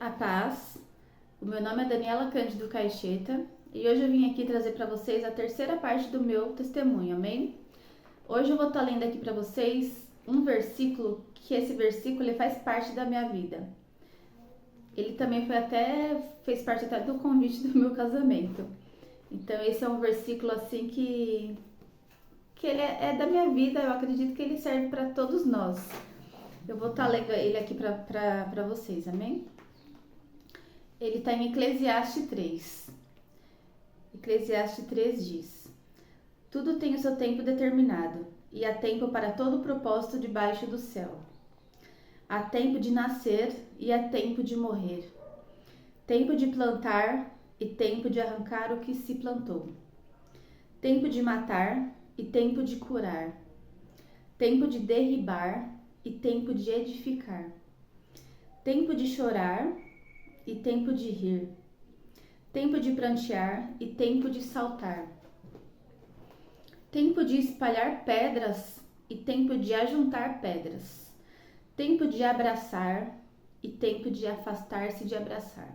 A paz. O meu nome é Daniela Cândido Caixeta e hoje eu vim aqui trazer para vocês a terceira parte do meu testemunho, amém? Hoje eu vou estar lendo aqui para vocês um versículo que esse versículo ele faz parte da minha vida. Ele também fez parte até do convite do meu casamento. Então esse é um versículo assim que ele é da minha vida, eu acredito que ele serve para todos nós. Eu vou estar lendo ele aqui para vocês, amém? Ele está em Eclesiastes 3. Eclesiastes 3 diz: Tudo tem o seu tempo determinado, e há tempo para todo o propósito debaixo do céu. Há tempo de nascer e há tempo de morrer. Tempo de plantar e tempo de arrancar o que se plantou. Tempo de matar e tempo de curar. Tempo de derribar e tempo de edificar. Tempo de chorar e tempo de rir, tempo de prantear e tempo de saltar, tempo de espalhar pedras e tempo de ajuntar pedras, tempo de abraçar e tempo de afastar-se de abraçar,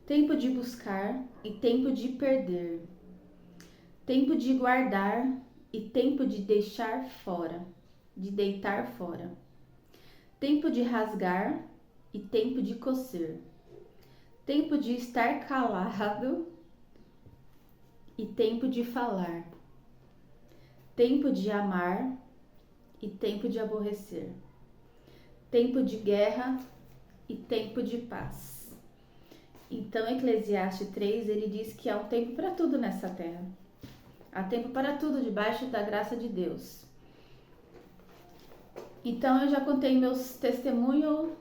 tempo de buscar e tempo de perder, tempo de guardar e tempo de deixar fora, de deitar fora, tempo de rasgar e tempo de coser, tempo de estar calado e tempo de falar, tempo de amar e tempo de aborrecer, tempo de guerra e tempo de paz. Então, Eclesiastes 3, ele diz que há um tempo para tudo nessa terra. Há tempo para tudo debaixo da graça de Deus. Então, eu já contei meu testemunho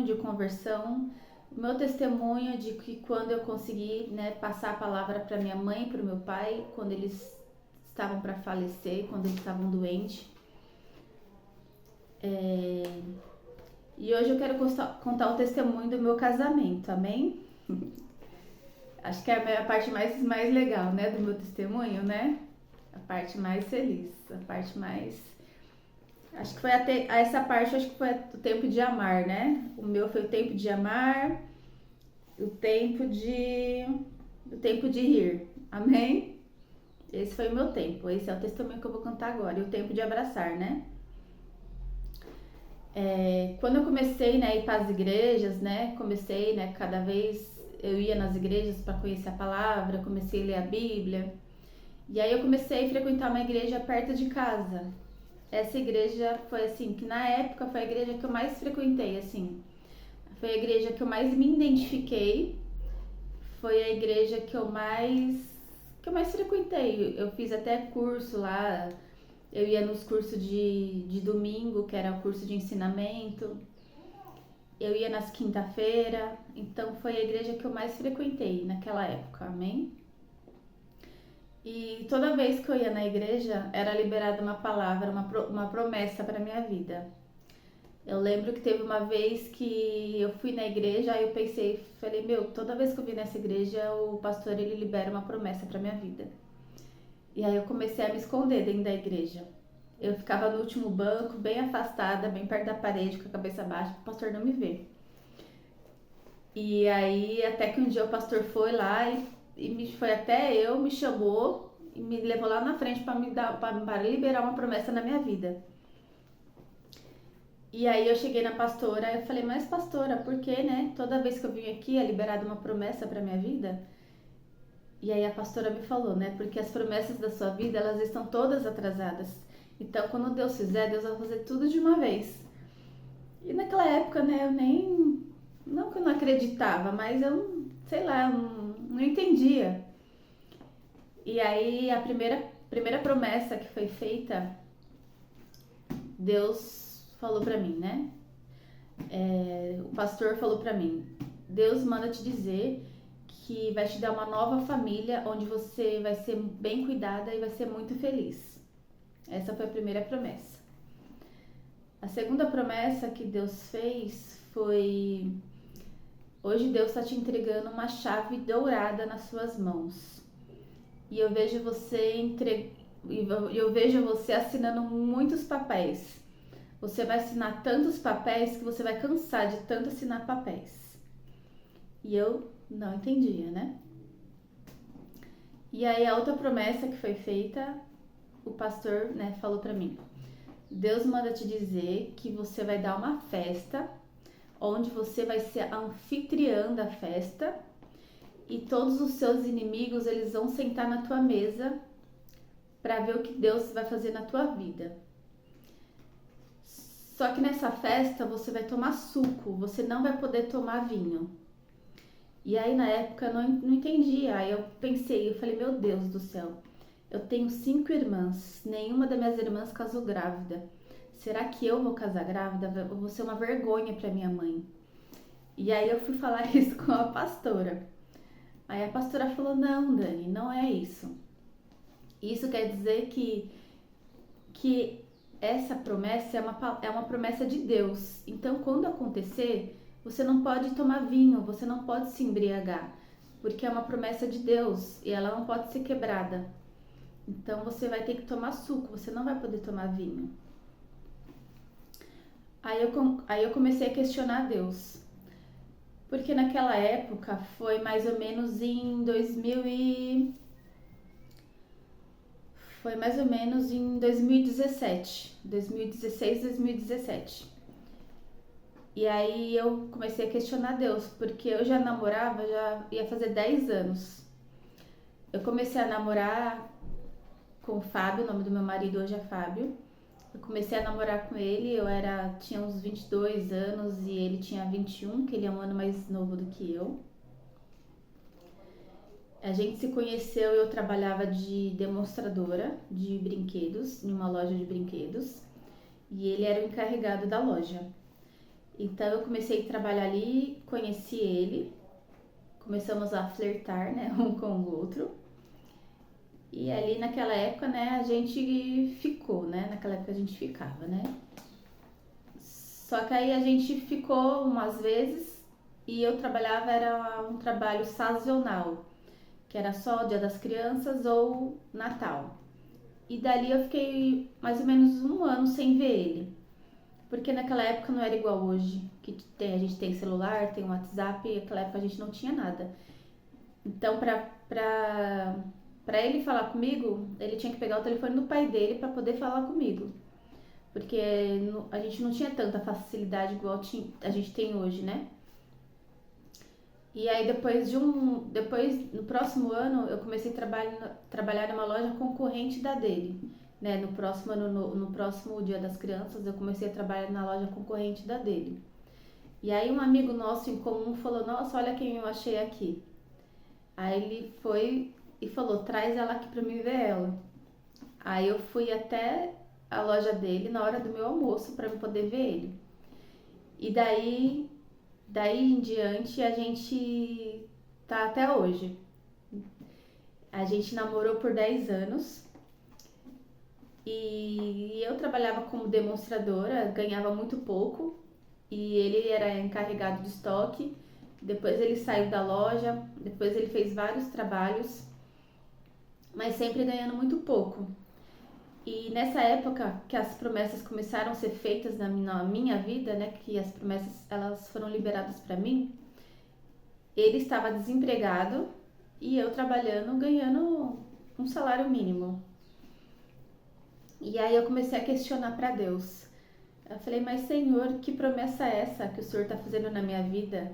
de conversão, meu testemunho de que quando eu consegui, passar a palavra para minha mãe e para o meu pai, quando eles estavam para falecer, quando eles estavam doentes. E hoje eu quero contar o testemunho do meu casamento, amém? Acho que é a parte mais legal, do meu testemunho, A parte mais feliz, a parte mais... Acho que foi até essa parte, acho que foi o tempo de amar, O meu foi o tempo de amar, o tempo de rir. Amém? Esse foi o meu tempo. Esse é o testemunho que eu vou contar agora. E o tempo de abraçar, Quando eu comecei, a ir para as igrejas, comecei, cada vez eu ia nas igrejas para conhecer a palavra, comecei a ler a Bíblia. E aí eu comecei a frequentar uma igreja perto de casa. Essa igreja foi assim, que na época foi a igreja que eu mais frequentei, assim. Foi a igreja que eu mais me identifiquei. Foi a igreja que eu mais frequentei. Eu fiz até curso lá. Eu ia nos cursos de domingo, que era o curso de ensinamento. Eu ia nas quinta-feira. Então foi a igreja que eu mais frequentei naquela época, amém? E toda vez que eu ia na igreja, era liberada uma palavra, uma promessa para minha vida. Eu lembro que teve uma vez que eu fui na igreja, aí eu falei, toda vez que eu vim nessa igreja, o pastor ele libera uma promessa para minha vida. E aí eu comecei a me esconder dentro da igreja. Eu ficava no último banco, bem afastada, bem perto da parede, com a cabeça baixa, para o pastor não me ver. E aí até que um dia o pastor foi lá foi até eu, me chamou e me levou lá na frente para liberar uma promessa na minha vida. E aí eu cheguei na pastora e falei, mas pastora, por que, toda vez que eu vim aqui é liberada uma promessa para minha vida? E aí a pastora me falou, porque as promessas da sua vida, elas estão todas atrasadas. Então quando Deus fizer, Deus vai fazer tudo de uma vez. E naquela época, eu nem... Não que eu não acreditava, mas eu, sei lá, não entendia. E aí a primeira promessa que foi feita, Deus falou pra mim, o pastor falou pra mim, Deus manda te dizer que vai te dar uma nova família, onde você vai ser bem cuidada e vai ser muito feliz. Essa foi a primeira promessa. A segunda promessa que Deus fez foi... Hoje Deus está te entregando uma chave dourada nas suas mãos. E eu vejo você assinando muitos papéis. você vai assinar tantos papéis que você vai cansar de tanto assinar papéis. E eu não entendia, né? E aí a outra promessa que foi feita, o pastor, né, falou pra mim: Deus manda te dizer que você vai dar uma festa, onde você vai ser a anfitriã da festa, e todos os seus inimigos, eles vão sentar na tua mesa para ver o que Deus vai fazer na tua vida. Só que nessa festa você vai tomar suco, você não vai poder tomar vinho. E aí na época eu não entendia, aí eu pensei, eu falei, meu Deus do céu, eu tenho 5 irmãs, nenhuma das minhas irmãs casou grávida. Será que eu vou casar grávida? Eu vou ser uma vergonha para minha mãe. E aí eu fui falar isso com a pastora. Aí a pastora falou, não, Dani, não é isso. Isso quer dizer que essa promessa é uma promessa de Deus. Então, quando acontecer, você não pode tomar vinho, você não pode se embriagar, porque é uma promessa de Deus e ela não pode ser quebrada. Então, você vai ter que tomar suco, você não vai poder tomar vinho. Aí eu comecei a questionar Deus, porque naquela época foi mais ou menos em 2017, 2016, 2017. E aí eu comecei a questionar Deus, porque eu já namorava, já ia fazer 10 anos. Eu comecei a namorar com o Fábio, o nome do meu marido hoje é Fábio. Eu comecei a namorar com ele, tinha uns 22 anos e ele tinha 21, que ele é um ano mais novo do que eu. A gente se conheceu, eu trabalhava de demonstradora de brinquedos, em uma loja de brinquedos, e ele era o encarregado da loja. Então eu comecei a trabalhar ali, conheci ele, começamos a flertar, né, um com o outro. E ali naquela época, né, a gente ficou, né, naquela época a gente ficava, né. Só que aí a gente ficou umas vezes e eu trabalhava, era um trabalho sazonal, que era só o Dia das Crianças ou Natal. E dali eu fiquei mais ou menos um ano sem ver ele. Porque naquela época não era igual hoje, que a gente tem celular, tem WhatsApp, e naquela época a gente não tinha nada. Então, pra ele falar comigo, ele tinha que pegar o telefone do pai dele para poder falar comigo. Porque a gente não tinha tanta facilidade igual a gente tem hoje, né? E aí depois, no próximo ano, eu comecei a trabalhar numa loja concorrente da dele. Né? No próximo ano, no próximo Dia das Crianças, eu comecei a trabalhar na loja concorrente da dele. E aí um amigo nosso em comum falou, nossa, olha quem eu achei aqui. Aí ele foi e falou, traz ela aqui pra mim ver ela. Aí eu fui até a loja dele na hora do meu almoço para poder ver ele. E daí em diante a gente tá até hoje. A gente namorou por 10 anos e eu trabalhava como demonstradora, ganhava muito pouco e ele era encarregado de estoque. Depois ele saiu da loja, depois ele fez vários trabalhos, mas sempre ganhando muito pouco. E nessa época que as promessas começaram a ser feitas na minha vida, né, que as promessas elas foram liberadas para mim, ele estava desempregado e eu trabalhando, ganhando um salário mínimo. E aí eu comecei a questionar para Deus. Eu falei, mas Senhor, que promessa é essa que o Senhor está fazendo na minha vida?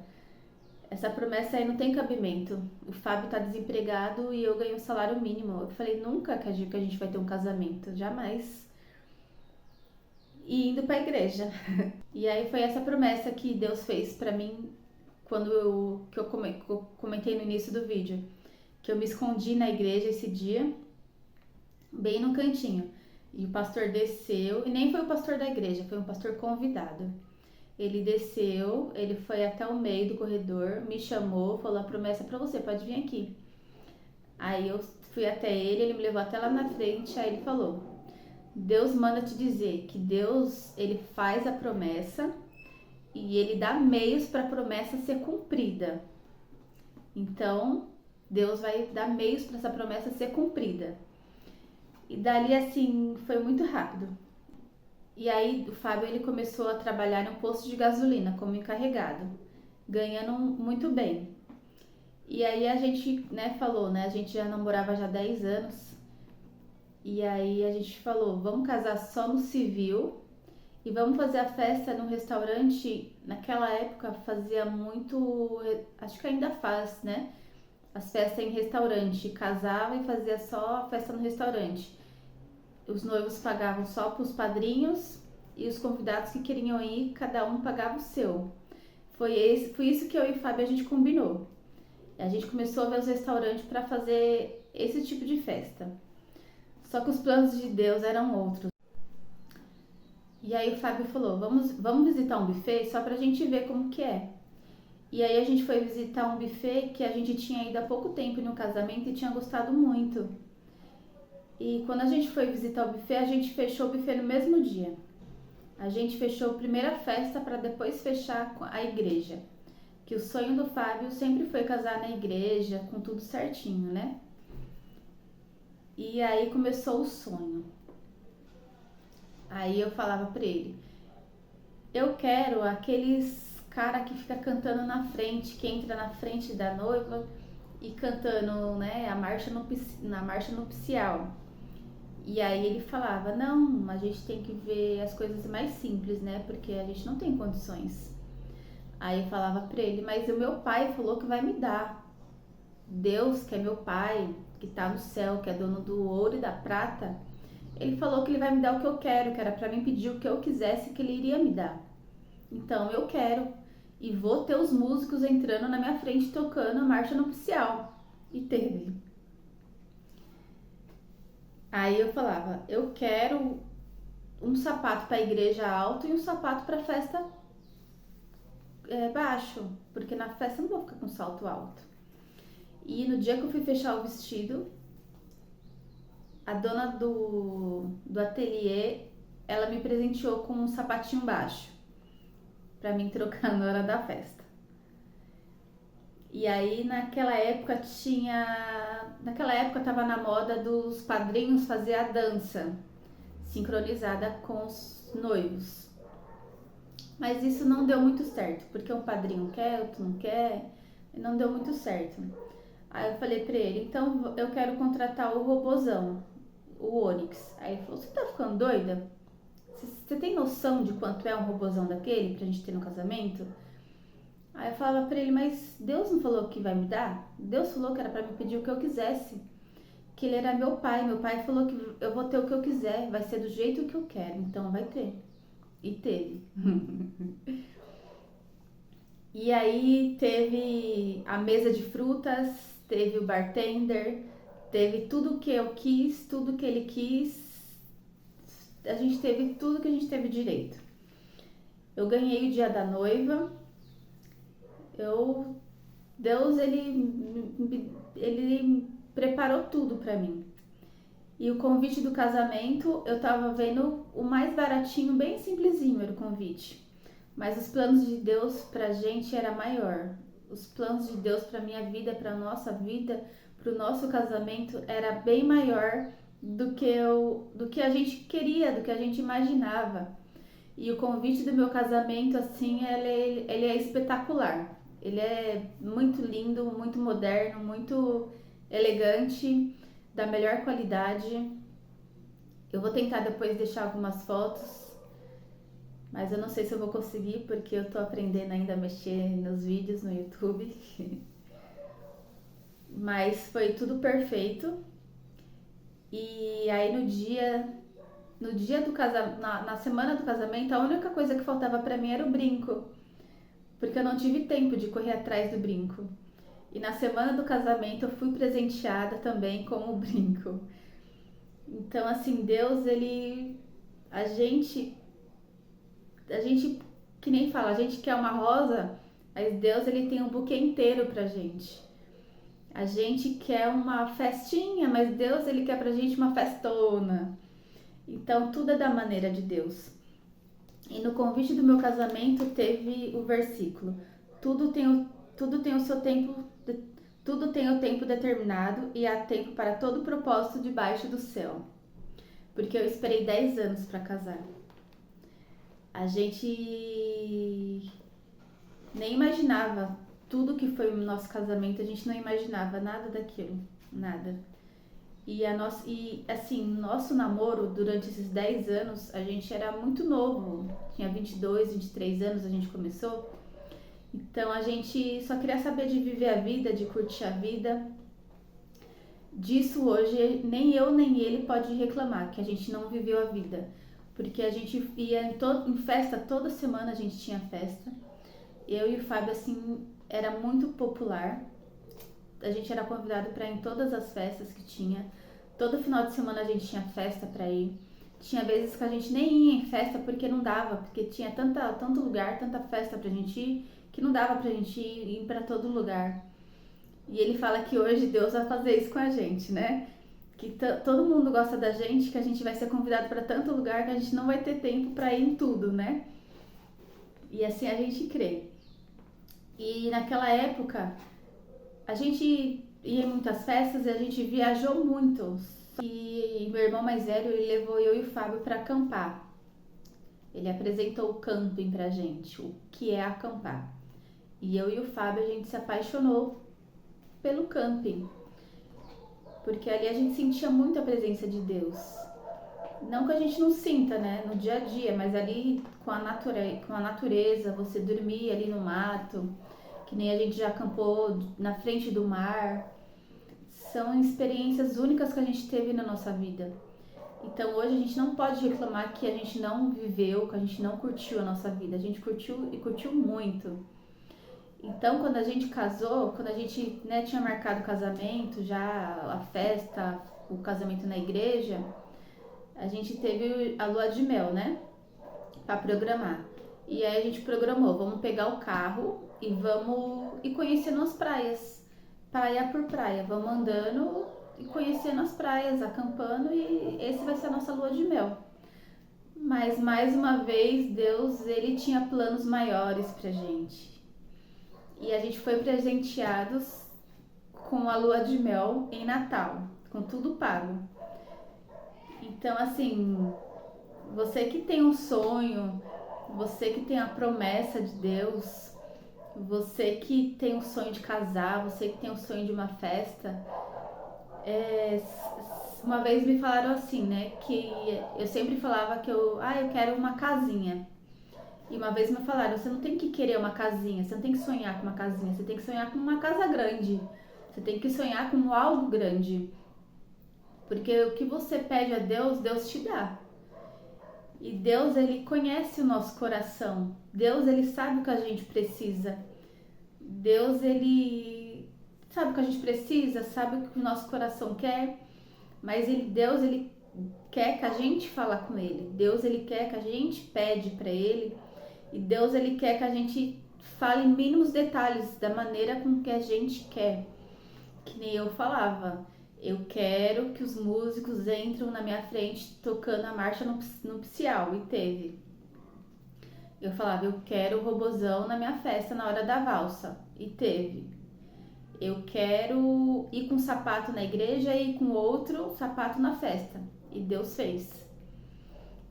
Essa promessa aí não tem cabimento. O Fábio está desempregado e eu ganho um salário mínimo. Eu falei, nunca que a gente vai ter um casamento, jamais. E indo para a igreja. E aí foi essa promessa que Deus fez para mim quando eu comentei no início do vídeo, que eu me escondi na igreja esse dia, bem no cantinho. E o pastor desceu, e nem foi o pastor da igreja, foi um pastor convidado. Ele desceu, ele foi até o meio do corredor, me chamou, falou, a promessa é pra você, pode vir aqui. Aí eu fui até ele me levou até lá na frente, aí ele falou, Deus manda te dizer que Deus, ele faz a promessa e ele dá meios para a promessa ser cumprida. Então, Deus vai dar meios para essa promessa ser cumprida. E dali, assim, foi muito rápido. E aí o Fábio ele começou a trabalhar em um posto de gasolina como encarregado, ganhando muito bem. E aí a gente, né, falou, né, a gente já namorava já há 10 anos. E aí a gente falou, vamos casar só no civil e vamos fazer a festa no restaurante. Naquela época fazia muito, acho que ainda faz, né? As festas em restaurante, casava e fazia só a festa no restaurante. Os noivos pagavam só para os padrinhos e os convidados que queriam ir, cada um pagava o seu. Foi isso que eu e o Fábio a gente combinou. A gente começou a ver os restaurantes para fazer esse tipo de festa. Só que os planos de Deus eram outros. E aí o Fábio falou, vamos visitar um buffet só pra gente ver como que é. E aí a gente foi visitar um buffet que a gente tinha ido há pouco tempo no casamento e tinha gostado muito. E quando a gente foi visitar o buffet, a gente fechou o buffet no mesmo dia. A gente fechou a primeira festa para depois fechar a igreja. Que o sonho do Fábio sempre foi casar na igreja, com tudo certinho, né? E aí começou o sonho. Aí eu falava pra ele, eu quero aqueles cara que fica cantando na frente, que entra na frente da noiva e cantando, né, na marcha nupcial. E aí ele falava, não, a gente tem que ver as coisas mais simples, né, porque a gente não tem condições. Aí eu falava pra ele, mas o meu pai falou que vai me dar. Deus, que é meu pai, que tá no céu, que é dono do ouro e da prata, ele falou que ele vai me dar o que eu quero, que era pra mim pedir o que eu quisesse, que ele iria me dar. Então eu quero. E vou ter os músicos entrando na minha frente tocando a marcha nupcial. E teve. Aí eu falava, eu quero um sapato para a igreja alto e um sapato para festa baixo, porque na festa eu não vou ficar com salto alto. E no dia que eu fui fechar o vestido, a dona do ateliê, ela me presenteou com um sapatinho baixo para mim trocar na hora da festa. E aí naquela época tava na moda dos padrinhos fazer a dança sincronizada com os noivos. Mas isso não deu muito certo, porque um padrinho quer, outro não quer, e não deu muito certo. Aí eu falei pra ele, então eu quero contratar o robozão, o Onix. Aí ele falou, você tá ficando doida? Você tem noção de quanto é um robozão daquele pra gente ter no casamento? Aí eu falava pra ele, mas Deus não falou que vai me dar? Deus falou que era pra me pedir o que eu quisesse. Que ele era meu pai. Meu pai falou que eu vou ter o que eu quiser, vai ser do jeito que eu quero, então vai ter. E teve. E aí teve a mesa de frutas, teve o bartender, teve tudo que eu quis, tudo que ele quis. A gente teve tudo que a gente teve direito. Eu ganhei o dia da noiva. Deus ele preparou tudo pra mim. E o convite do casamento, eu tava vendo o mais baratinho, bem simplesinho era o convite. Mas os planos de Deus pra gente era maior. Os planos de Deus pra minha vida, pra nossa vida, pro nosso casamento era bem maior do que a gente queria, do que a gente imaginava. E o convite do meu casamento, assim, ele é espetacular. Ele é muito lindo, muito moderno, muito elegante, da melhor qualidade. Eu vou tentar depois deixar algumas fotos, mas eu não sei se eu vou conseguir porque eu tô aprendendo ainda a mexer nos vídeos no YouTube. Mas foi tudo perfeito. E aí no dia do casamento, na semana do casamento, a única coisa que faltava pra mim era o brinco, porque eu não tive tempo de correr atrás do brinco. E na semana do casamento eu fui presenteada também com o brinco. Então, assim, Deus, a gente, que nem fala, a gente quer uma rosa, mas Deus, ele tem um buquê inteiro pra gente. A gente quer uma festinha, mas Deus, ele quer pra gente uma festona. Então, tudo é da maneira de Deus. E no convite do meu casamento teve o versículo: tudo tem o seu tempo, tudo tem o tempo determinado e há tempo para todo propósito debaixo do céu. Porque eu esperei 10 anos para casar. A gente nem imaginava tudo que foi o nosso casamento, a gente não imaginava nada daquilo, nada. E assim, nosso namoro durante esses 10 anos, a gente era muito novo, tinha 22, 23 anos a gente começou. Então a gente só queria saber de viver a vida, de curtir a vida. Disso hoje nem eu nem ele pode reclamar que a gente não viveu a vida, porque a gente ia em festa, toda semana a gente tinha festa. Eu e o Fábio assim era muito popular. A gente era convidado para ir em todas as festas que tinha. Todo final de semana a gente tinha festa para ir. Tinha vezes que a gente nem ia em festa porque não dava, porque tinha tanto lugar, tanta festa pra gente ir, que não dava pra gente ir para todo lugar. E ele fala que hoje Deus vai fazer isso com a gente, né? Que todo mundo gosta da gente, que a gente vai ser convidado para tanto lugar que a gente não vai ter tempo para ir em tudo, né? E assim a gente crê. E naquela época, a gente ia em muitas festas e a gente viajou muito. E meu irmão mais velho, ele levou eu e o Fábio para acampar. Ele apresentou o camping pra gente, o que é acampar. E eu e o Fábio, a gente se apaixonou pelo camping, porque ali a gente sentia muito a presença de Deus. Não que a gente não sinta, né, no dia a dia, mas ali com a natureza, você dormir ali no mato, que nem a gente já acampou na frente do mar, são experiências únicas que a gente teve na nossa vida. Então hoje a gente não pode reclamar que a gente não viveu, que a gente não curtiu a nossa vida. A gente curtiu e curtiu muito. Então quando a gente casou, quando a gente, né, tinha marcado o casamento, já a festa, o casamento na igreja, a gente teve a lua de mel, né? Pra programar. E aí a gente programou, vamos pegar o carro e vamos ir conhecendo as praias, praia por praia. Vamos andando e conhecendo as praias, acampando, e esse vai ser a nossa lua de mel. Mas mais uma vez, Deus, ele tinha planos maiores pra gente. E a gente foi presenteados com a lua de mel em Natal, com tudo pago. Então, assim, você que tem um sonho, você que tem a promessa de Deus, você que tem o sonho de casar, você que tem o sonho de uma festa, uma vez me falaram assim, né, que eu sempre falava que eu quero uma casinha. E uma vez me falaram, você não tem que querer uma casinha, você não tem que sonhar com uma casinha, você tem que sonhar com uma casa grande. Você tem que sonhar com algo grande. Porque o que você pede a Deus, Deus te dá. E Deus, ele conhece o nosso coração. Deus, ele sabe o que a gente precisa. Deus, ele sabe o que a gente precisa, sabe o que o nosso coração quer. Mas Deus, ele quer que a gente fala com ele. Deus, ele quer que a gente pede para ele. E Deus, ele quer que a gente fale em mínimos detalhes da maneira com que a gente quer. Que nem eu falava. Eu quero que os músicos entrem na minha frente tocando a marcha nupcial. E teve. Eu falava, eu quero o robozão na minha festa na hora da valsa. E teve. Eu quero ir com um sapato na igreja e ir com outro sapato na festa. E Deus fez.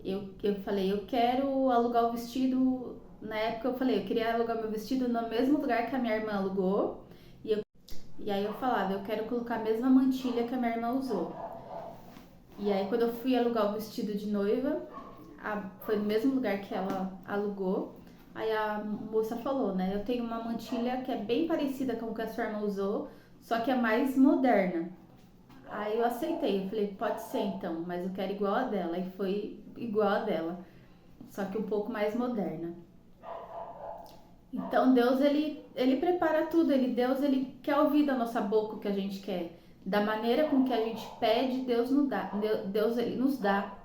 Eu falei, eu quero alugar o vestido. Na época eu falei, eu queria alugar meu vestido no mesmo lugar que a minha irmã alugou. E aí eu falava, eu quero colocar a mesma mantilha que a minha irmã usou. E aí quando eu fui alugar o vestido de noiva, foi no mesmo lugar que ela alugou. Aí a moça falou, né? Eu tenho uma mantilha que é bem parecida com o que a sua irmã usou, só que é mais moderna. Aí eu aceitei, eu falei, pode ser então, mas eu quero igual a dela. E foi igual a dela, só que um pouco mais moderna. Então Deus, ele prepara tudo, Deus, ele quer ouvir da nossa boca o que a gente quer. Da maneira com que a gente pede, Deus nos dá. Deus, ele nos dá.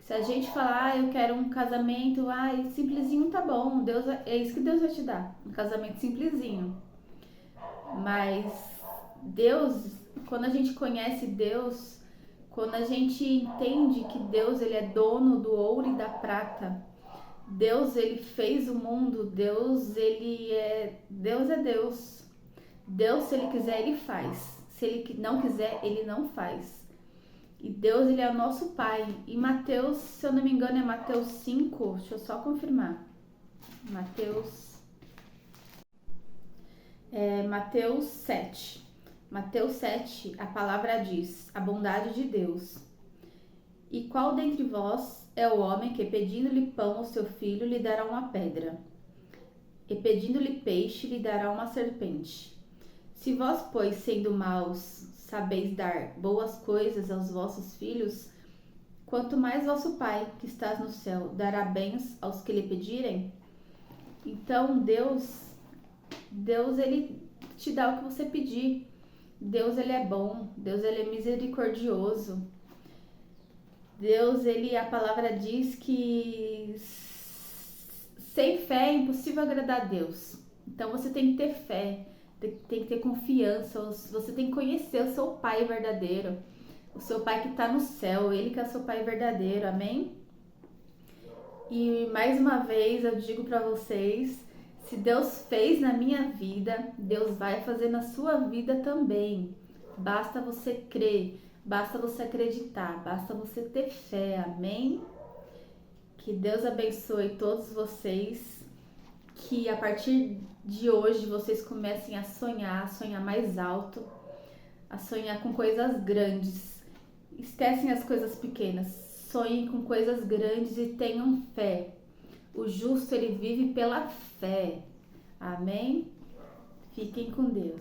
Se a gente falar, eu quero um casamento, simplesinho tá bom. Deus, é isso que Deus vai te dar. Um casamento simplesinho. Mas Deus, quando a gente conhece Deus, quando a gente entende que Deus, ele é dono do ouro e da prata. Deus, ele fez o mundo. Deus, ele é Deus. É Deus. Deus, se ele quiser, ele faz. Se ele não quiser, ele não faz. E Deus, ele é o nosso Pai. E Mateus, se eu não me engano, é Mateus 5. Deixa eu só confirmar. Mateus 7. Mateus 7, a palavra diz: a bondade de Deus. E qual dentre vós é o homem que, pedindo-lhe pão ao seu filho, lhe dará uma pedra? E pedindo-lhe peixe, lhe dará uma serpente? Se vós, pois, sendo maus, sabeis dar boas coisas aos vossos filhos, quanto mais vosso Pai, que estás no céu, dará bens aos que lhe pedirem? Então, Deus, ele te dá o que você pedir. Deus, ele é bom. Deus, ele é misericordioso. Deus, a palavra diz que sem fé é impossível agradar a Deus. Então, você tem que ter fé, tem que ter confiança, você tem que conhecer o seu Pai verdadeiro, o seu Pai que está no céu, ele que é o seu Pai verdadeiro, amém? E mais uma vez eu digo para vocês, se Deus fez na minha vida, Deus vai fazer na sua vida também. Basta você crer, basta você acreditar, basta você ter fé, amém? Que Deus abençoe todos vocês, que a partir de hoje vocês comecem a sonhar mais alto, a sonhar com coisas grandes. Esquecem as coisas pequenas, sonhem com coisas grandes e tenham fé. O justo, ele vive pela fé. Amém? Fiquem com Deus.